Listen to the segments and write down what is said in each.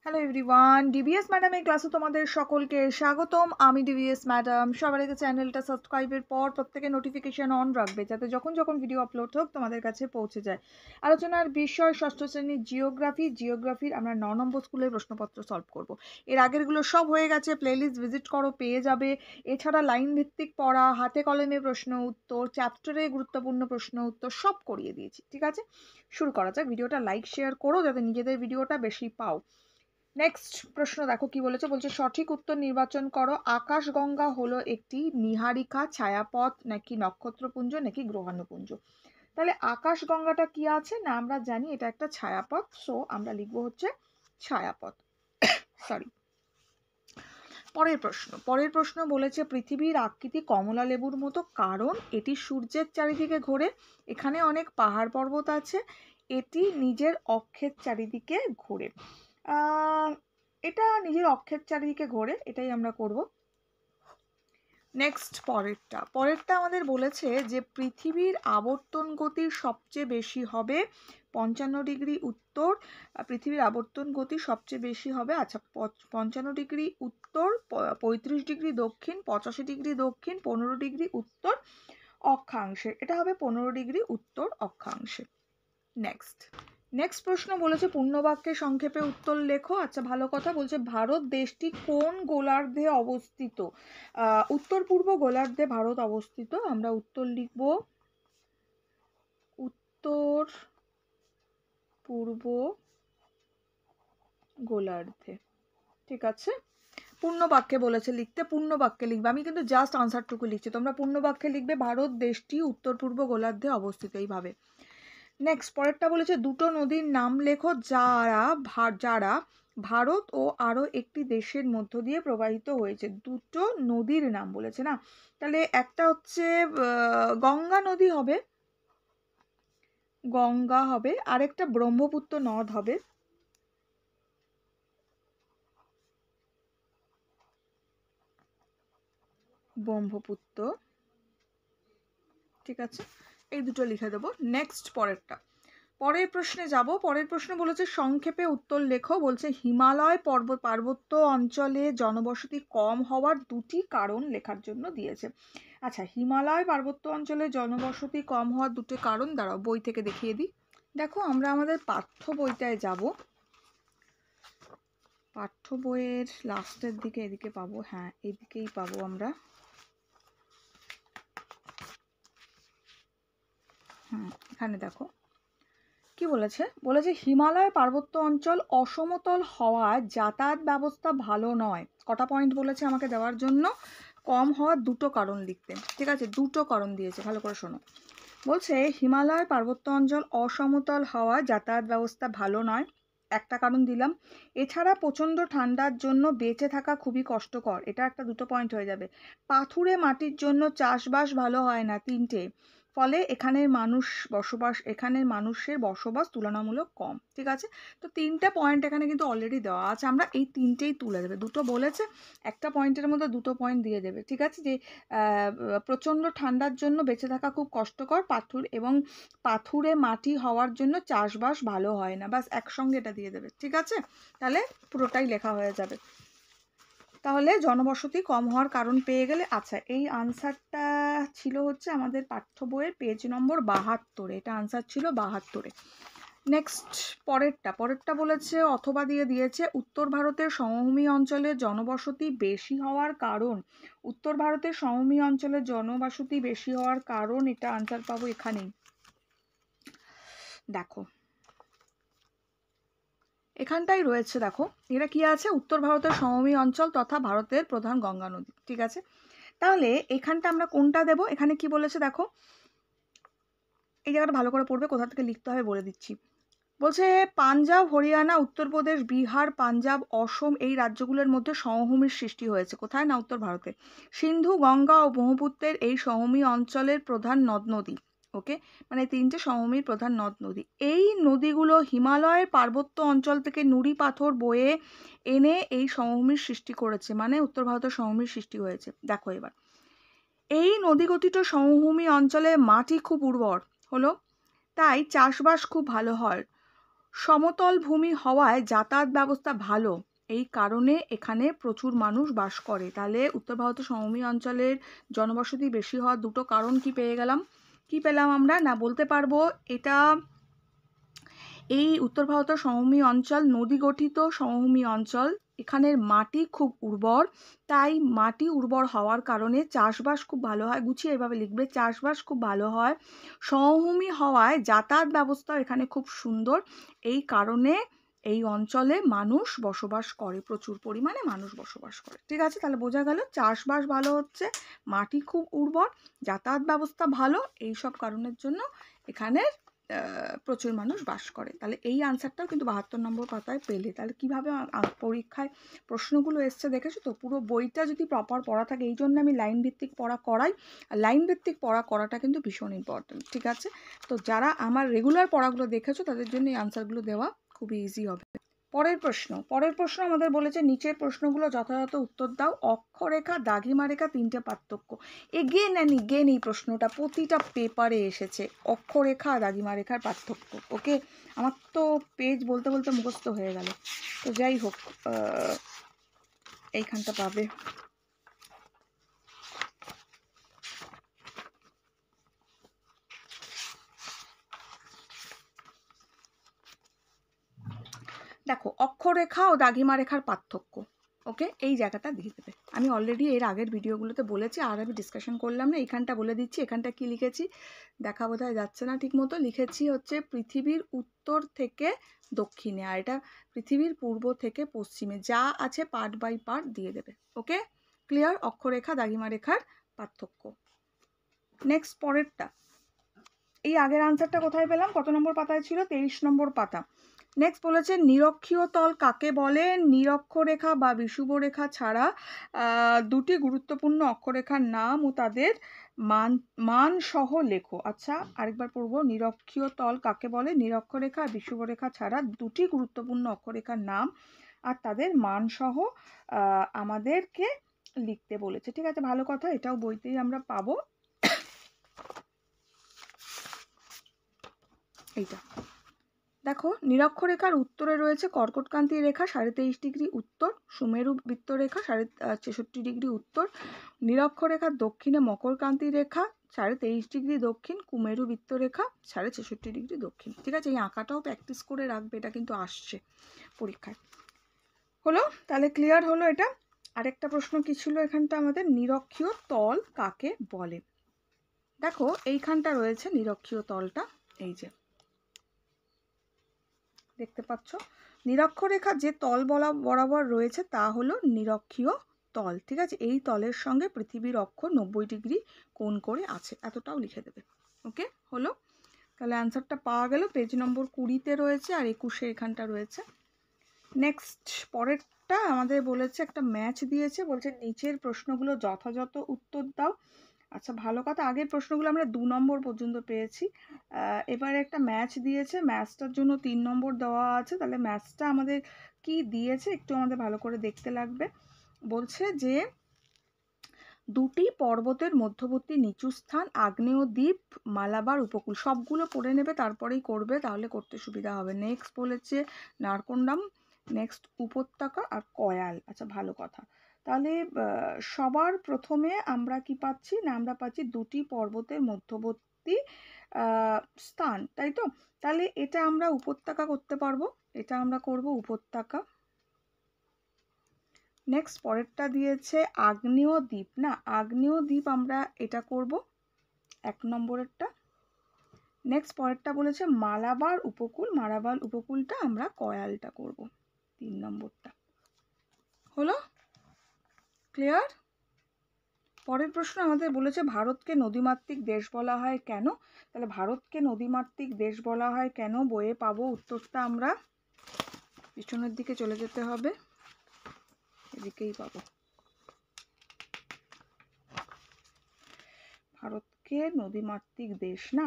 Hello everyone, DVS ম্যাডামের ক্লাসে তোমাদের সকলকে স্বাগতম। আমি ডিভিএস ম্যাডাম। সবার আগে চ্যানেলটা সাবস্ক্রাইবের পর প্রত্যেকে নোটিফিকেশন অন রাখবে, যাতে যখন যখন ভিডিও আপলোড হোক তোমাদের কাছে পৌঁছে যায়। আলোচনার বিষয় ষষ্ঠ শ্রেণীর জিওগ্রাফির আমরা 9 নম্বর স্কুলের প্রশ্নপত্র সলভ করব। এর আগেরগুলো সব হয়ে গেছে, প্লেলিস্ট ভিজিট করো, পেয়ে যাবে। এছাড়া লাইন ভিত্তিক পড়া, হাতে কলমে প্রশ্ন উত্তর, চ্যাপ্টারে গুরুত্বপূর্ণ প্রশ্ন উত্তর সব করিয়ে দিয়েছি। ঠিক আছে, শুরু করা যাক। ভিডিওটা লাইক শেয়ার করো যাতে নিজেদের ভিডিওটা বেশি পাও। নেক্সট প্রশ্ন দেখো কি বলেছে। বলছে সঠিক উত্তর নির্বাচন করো। আকাশগঙ্গা হলো একটি নীহারিকা, ছায়াপথ, নাকি নক্ষত্রপুঞ্জ, নাকি গ্রহাণুপুঞ্জ? তাহলে আকাশগঙ্গাটা কি আছে না, আমরা জানি এটা একটা ছায়াপথ, সো আমরা লিখবো হচ্ছে ছায়াপথ। সরি। পরের প্রশ্ন বলেছে পৃথিবীর আকৃতি কমলা লেবুর মতো, কারণ এটি সূর্যের চারিদিকে ঘোরে। এখানে অনেক পাহাড় পর্বত আছে। এটি নিজের অক্ষের চারিদিকে ঘোরে। এটা নিজের অক্ষের চারিদিকে ঘোরে, এটাই আমরা করব। নেক্সট পরেরটা আমাদের বলেছে যে পৃথিবীর আবর্তন গতি সবচেয়ে বেশি হবে 55 ডিগ্রি উত্তর। পৃথিবীর আবর্তন গতি সবচেয়ে বেশি হবে, আচ্ছা, 55 ডিগ্রি উত্তর, 35 ডিগ্রি দক্ষিণ, 85 ডিগ্রি দক্ষিণ, 15 ডিগ্রি উত্তর অক্ষাংশে। এটা হবে 15 ডিগ্রি উত্তর অক্ষাংশে। নেক্সট প্রশ্ন বলেছে পূর্ণবাক্যে সংক্ষেপে উত্তর লেখো। আচ্ছা, ভালো কথা। বলছে ভারত দেশটি কোন গোলার্ধে অবস্থিত? উত্তর পূর্ব গোলার্ধে ভারত অবস্থিত। আমরা উত্তর লিখব উত্তর পূর্ব গোলার্ধে। ঠিক আছে, পূর্ণবাক্যে বলেছে লিখতে, পূর্ণবাক্যে লিখবে। আমি কিন্তু জাস্ট আনসারটুকু লিখছি, তোমরা পূর্ণবাক্যে লিখবে ভারত দেশটি উত্তর পূর্ব গোলার্ধে অবস্থিত, এইভাবে। নেক্সট পরেরটা বলেছে দুটো নদীর নাম লেখো যারা ভারত ও আরো একটি দেশের মধ্য দিয়ে প্রবাহিত হয়েছে। দুটো নদীর নাম বলেছে না, তাহলে একটা হচ্ছে গঙ্গা নদী হবে, আরেকটা ব্রহ্মপুত্র নদ হবে। ব্রহ্মপুত্র, ঠিক আছে, এই দুটো লিখে দেবো। নেক্সট পরের প্রশ্নে যাব। পরের প্রশ্ন বলেছে সংক্ষেপে উত্তর লেখো। বলছে হিমালয় পার্বত্য অঞ্চলে জনবসতি কম হওয়ার দুটি কারণ লেখার জন্য দিয়েছে। আচ্ছা, হিমালয় পার্বত্য অঞ্চলে জনবসতি কম হওয়ার দুটি কারণ, দাঁড়াও বই থেকে দেখিয়ে দিই। দেখো, আমরা আমাদের পাঠ্য বইটায় যাব। পাঠ্য বইয়ের লাস্টের দিকে এদিকে পাবো, হ্যাঁ এদিকেই পাবো আমরা। এখানে দেখো কি বলেছে হিমালয় পার্বত্য অঞ্চল অসমতল হওয়ায় যাতায়াত ব্যবস্থা ভালো নয়। কটা পয়েন্ট বলেছে আমাকে দেওয়ার জন্য? কম হওয়ার দুটো কারণ লিখতে। ঠিক আছে, দুটো কারণ দিয়েছে, ভালো করে শোনো। বলছে হিমালয় পার্বত্য অঞ্চল অসমতল হওয়ায় যাতায়াত ব্যবস্থা ভালো নয়, একটা কারণ দিলাম। এছাড়া প্রচণ্ড ঠান্ডার জন্য বেঁচে থাকা খুবই কষ্টকর, এটা একটা, দুটো পয়েন্ট হয়ে যাবে। পাথুরে মাটির জন্য চাষবাস ভালো হয় না, তিনটে। ফলে এখানের মানুষের বসবাস তুলনামূলক কম। ঠিক আছে, তো তিনটে পয়েন্ট এখানে কিন্তু অলরেডি দেওয়া আছে, আমরা এই তিনটেই তুলে দেবে। দুটো বলেছে, একটা পয়েন্টের মধ্যে দুটো পয়েন্ট দিয়ে দেবে। ঠিক আছে, যে প্রচণ্ড ঠান্ডার জন্য বেঁচে থাকা খুব কষ্টকর, পাথুরে মাটি হওয়ার জন্য চাষবাস ভালো হয় না, বাস একসঙ্গে এটা দিয়ে দেবে। ঠিক আছে, তাহলে পুরোটাই লেখা হয়ে যাবে। তাহলে জনবসতি কম হওয়ার কারণ পেয়ে গেলে। আচ্ছা, এই আনসারটা ছিল হচ্ছে আমাদের পাঠ্য বইয়ের পেজ নম্বর 72, এটা আনসার ছিল 72-এ। নেক্সট পরেরটা বলেছে অথবা দিয়েছে উত্তর ভারতের সমভূমি অঞ্চলে জনবসতি বেশি হওয়ার কারণ। উত্তর ভারতের সমভূমি অঞ্চলে জনবসতি বেশি হওয়ার কারণ, এটা আনসার পাবো এখানেই। দেখো এখানটাই রয়েছে, দেখো এটা কি আছে, উত্তর ভারতের সমভূমি অঞ্চল তথা ভারতের প্রধান গঙ্গা নদী। ঠিক আছে, তাহলে এখানটা আমরা কোনটা দেব? এখানে কি বলেছে দেখো, এই জায়গাটা ভালো করে পড়বে, কোথা থেকে লিখতে হবে বলে দিচ্ছি। বলছে পাঞ্জাব, হরিয়ানা, উত্তরপ্রদেশ, বিহার, পাঞ্জাব, অসম এই রাজ্যগুলোর মধ্যে সমভূমির সৃষ্টি হয়েছে। কোথায় না, উত্তর ভারতে। সিন্ধু, গঙ্গা ও ব্রহ্মপুত্রের এই সমভূমি অঞ্চলের প্রধান নদ নদী। ওকে, মানে তিনটে সমভূমির প্রধান নদ নদী। এই নদীগুলো হিমালয়ের পার্বত্য অঞ্চল থেকে নুড়ি পাথর বয়ে এনে এই সমভূমির সৃষ্টি করেছে, মানে উত্তর ভারতের সমভূমির সৃষ্টি হয়েছে। দেখো এবার, এই নদীগঠিত সমভূমি অঞ্চলে মাটি খুব উর্বর হলো, তাই চাষবাস খুব ভালো হয়। সমতল ভূমি হওয়ায় যাতায়াত ব্যবস্থা ভালো, এই কারণে এখানে প্রচুর মানুষ বাস করে। তাহলে উত্তর ভারতের সমভূমি অঞ্চলের জনবসতি বেশি হওয়ার দুটো কারণ কি পেয়ে গেলাম, কি পেলাম আমরা না বলতে পারবো এটা এই উত্তর ভারতের সমভূমি অঞ্চল নদী গঠিত সমভূমি অঞ্চল, এখানের মাটি খুব উর্বর, তাই মাটি উর্বর হওয়ার কারণে চাষবাস খুব ভালো হয়। গুছিয়ে এভাবে লিখবে, চাষবাস খুব ভালো হয়। সমভূমি হওয়ায় যাতায়াত ব্যবস্থা এখানে খুব সুন্দর, এই কারণে এই অঞ্চলে মানুষ বসবাস করে, প্রচুর পরিমাণে মানুষ বসবাস করে। ঠিক আছে, তাহলে বোঝা গেল চাষবাস ভালো হচ্ছে, মাটি খুব উর্বর, যাতায়াত ব্যবস্থা ভালো, এই সব কারণের জন্য এখানে প্রচুর মানুষ বাস করে। তাহলে এই আনসারটাও কিন্তু 72 নম্বর পাতায় পেলে। তাহলে কীভাবে পরীক্ষায় প্রশ্নগুলো এসছে দেখেছো তো? পুরো বইটা যদি প্রপার পড়া থাকে, এই জন্য আমি লাইন ভিত্তিক পড়া করাই, আর লাইন ভিত্তিক পড়া করাটা কিন্তু ভীষণ ইম্পর্টেন্ট। ঠিক আছে, তো যারা আমার রেগুলার পড়াগুলো দেখেছো তাদের জন্য এই আনসারগুলো দেওয়া খুবই ইজি হবে। পরের প্রশ্ন আমাদের বলেছে নিচের প্রশ্নগুলো যথাযথ উত্তর দাও। অক্ষরেখা, দাগিমা রেখা, তিনটে পার্থক্য। এগেন এই প্রশ্নটা প্রতিটা পেপারে এসেছে, অক্ষরেখা দাগিমা রেখার পার্থক্য। ওকে, আমার তো পেজ বলতে বলতে মুখস্থ হয়ে গেল। তো যাই হোক, এইখানটা পাবে। দেখো, অক্ষরেখা ও দাগিমা রেখার পার্থক্য। ওকে, এই জায়গাটা দিয়ে দেবে। আমি অলরেডি এর আগের ভিডিওগুলোতে বলেছি, আর আমি ডিসকাশন করলাম না। এইখানটা বলে দিচ্ছি। এখানটা কি লিখেছি দেখা বোধহয় যাচ্ছে না ঠিক মতো। লিখেছি হচ্ছে পৃথিবীর উত্তর থেকে দক্ষিণে, আর এটা পৃথিবীর পূর্ব থেকে পশ্চিমে। যা আছে পার্ট বাই পার্ট দিয়ে দেবে। ওকে, ক্লিয়ার? অক্ষরেখা দাগিমা রেখার পার্থক্য। নেক্সট পরেরটা, এই আগের আনসারটা কোথায় পেলাম, কত নম্বর পাতায় ছিল? 23 নম্বর পাতা। নেক্সট বলেছে নিরক্ষীয় তল কাকে বলে? নিরক্ষরেখা বা বিষুবরেখা ছাড়া দুটি গুরুত্বপূর্ণ অক্ষরেখার নাম ও তাদের মান সহ লেখো। আচ্ছা, আরেকবার পড়ব। নিরক্ষীয় তল কাকে বলে? নিরক্ষরেখা আর বিষুবরেখা ছাড়া দুটি গুরুত্বপূর্ণ অক্ষরেখার নাম আর তাদের মান সহ আমাদেরকে লিখতে বলেছে। ঠিক আছে, ভালো কথা, এটাও বইতেই আমরা পাবো। এইটা দেখো, নিরক্ষরেখার উত্তরে রয়েছে কর্কটক্রান্তি রেখা 23.5 ডিগ্রি উত্তর, সুমেরু বৃত্তরেখা 63 ডিগ্রি উত্তর। নিরক্ষরেখার দক্ষিণে মকরক্রান্তি রেখা 23.5 ডিগ্রি দক্ষিণ, কুমেরু বৃত্তরেখা 66 ডিগ্রি দক্ষিণ। ঠিক আছে, এই আঁকাটাও প্র্যাকটিস করে রাখবে, এটা কিন্তু আসছে পরীক্ষায়। হলো, তাহলে ক্লিয়ার হলো এটা। আরেকটা প্রশ্ন কি ছিল এখানটা আমাদের, নিরক্ষীয় তল কাকে বলে? দেখো, এইখানটা রয়েছে নিরক্ষীয় তলটা, এই যে দেখতে পাচ্ছ, নিরক্ষরেখা যে তল বরাবর রয়েছে তা হলো নিরক্ষীয় তল। ঠিক আছে, এই তলের সঙ্গে পৃথিবীর অক্ষ 90 ডিগ্রি কোণ করে আছে, এতটাও লিখে দেবে। ওকে, হলো, তাহলে অ্যান্সারটা পাওয়া গেল। পেজ নম্বর 20-তে রয়েছে আর 21-এ এখানটা রয়েছে। নেক্সট পরেরটা আমাদের বলেছে, একটা ম্যাচ দিয়েছে, বলছে নিচের প্রশ্নগুলো যথাযথ উত্তর দাও। আচ্ছা, ভালো কথা, আগের প্রশ্নগুলো আমরা 2 নম্বর পর্যন্ত পেয়েছি। এবারে একটা ম্যাচ দিয়েছে, ম্যাচটার জন্য 3 নম্বর দেওয়া আছে। তাহলে ম্যাচটা আমাদের কি দিয়েছে একটু আমাদের ভালো করে দেখতে লাগবে। বলছে যে দুটি পর্বতের মধ্যবর্তী নিচু স্থান, আগ্নেয় দ্বীপ, মালাবার উপকূল। সবগুলো পড়ে নেবে, তারপরেই করবে, তাহলে করতে সুবিধা হবে। নেক্সট বলেছে নারকোন্ডাম, নেক্সট উপত্যকা আর কয়াল। আচ্ছা, ভালো কথা, তাহলে সবার প্রথমে আমরা কি পাচ্ছি না, আমরা পাচ্ছি দুটি পর্বতের মধ্যবর্তী স্থান, তাই তো? তাহলে এটা আমরা উপত্যকা করতে পারবো, এটা আমরা করব উপত্যকা। নেক্সট পরেরটা দিয়েছে আগ্নেয় দ্বীপ, না আগ্নেয় দ্বীপ আমরা এটা করব 1 নম্বরেরটা। নেক্সট পরেরটা বলেছে মালাবার উপকূল, মালাবার উপকূলটা আমরা কয়ালটা করব 3 নম্বরটা। হলো, ক্লিয়ার? পরের প্রশ্ন আমাদের বলেছে ভারতকে নদীমাতৃক দেশ বলা হয় কেন? তাহলে ভারতকে নদীমাতৃক দেশ বলা হয় কেন, বইয়ে পাবো উত্তরটা। আমরা পিছনের দিকে চলে যেতে হবে, এদিকেই পাবো। ভারতকে নদীমাতৃক দেশ, না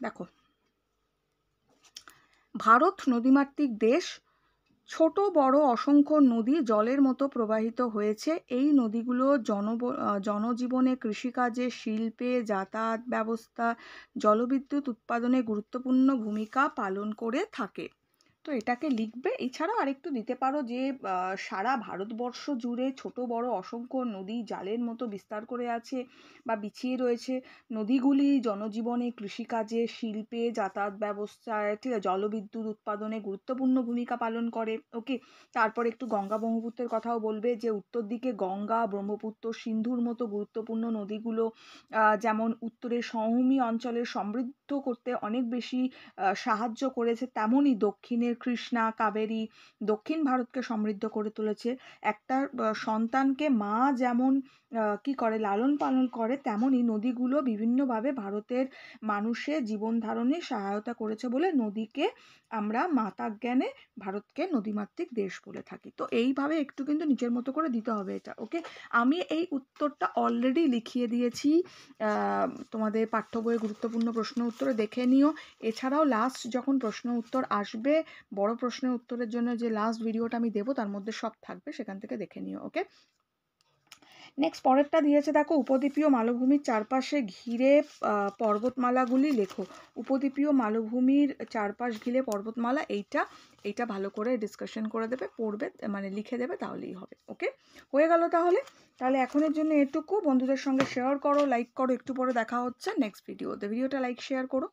দেখো, ভারত নদীমাতৃক দেশ ছোট বড় অসংখ্য নদী জলের মতো প্রবাহিত হয়েছে। এই নদীগুলো জনজীবনে, কৃষিকাজে, শিল্পে, যাতায়াত ব্যবস্থা, জলবিদ্যুৎ উৎপাদনে গুরুত্বপূর্ণ ভূমিকা পালন করে থাকে। তো এটাকে লিখবে। এছাড়াও আরেকটু দিতে পারো যে সারা ভারতবর্ষ জুড়ে ছোট বড় অসংখ্য নদী জালের মতো বিস্তার করে আছে বা বিছিয়ে রয়েছে। নদীগুলি জনজীবনে, কৃষিকাজে, শিল্পে, যাতায়াত ব্যবস্থায়, ঠিক আছে, জলবিদ্যুৎ উৎপাদনে গুরুত্বপূর্ণ ভূমিকা পালন করে। ওকে। তারপর একটু গঙ্গা ব্রহ্মপুত্রের কথাও বলবে, যে উত্তর দিকে গঙ্গা, ব্রহ্মপুত্র, সিন্ধুর মতো গুরুত্বপূর্ণ নদীগুলো যেমন উত্তরের সমভূমি অঞ্চলের সমৃদ্ধ করতে অনেক বেশি সাহায্য করেছে, তেমনই দক্ষিণের কৃষ্ণা, কাবেরী দক্ষিণ ভারতকে সমৃদ্ধ করে তুলেছে। একটা সন্তানকে মা যেমন কি করে লালন পালন করে, তেমনই নদীগুলো বিভিন্নভাবে ভারতের মানুষের জীবন ধারণে সহায়তা করেছে বলে নদীকে আমরা মাতা জ্ঞানে ভারতকে নদীমাতৃক দেশ বলে থাকি। তো এইভাবে একটু কিন্তু নিজের মতো করে দিতে হবে এটা। ওকে। আমি এই উত্তরটা অলরেডি লিখিয়ে দিয়েছি তোমাদের পাঠ্য বইয়ের গুরুত্বপূর্ণ প্রশ্ন উত্তরে, দেখে নিও। এছাড়াও লাস্ট যখন প্রশ্ন উত্তর আসবে, বড় প্রশ্নের উত্তরের জন্য যে লাস্ট ভিডিওটা আমি দেবো তার মধ্যে সব থাকবে, সেখান থেকে দেখে নিও। ওকে। নেক্সট পরেরটা দিয়েছে দেখো, উপদ্বীপীয় মালভূমির চারপাশে ঘিরে পর্বতমালাগুলি লেখো। উপদ্বীপীয় মালভূমির চারপাশ ঘিরে পর্বতমালা, এইটা ভালো করে ডিসকাশন করে দেবে, পড়বে, মানে লিখে দেবে, তাহলেই হবে। ওকে, হয়ে গেল তাহলে এখনের জন্য এটুকু। বন্ধুদের সঙ্গে শেয়ার করো, লাইক করো। একটু পরে দেখা হচ্ছে নেক্সট ভিডিওতে। ভিডিওটা লাইক শেয়ার করো।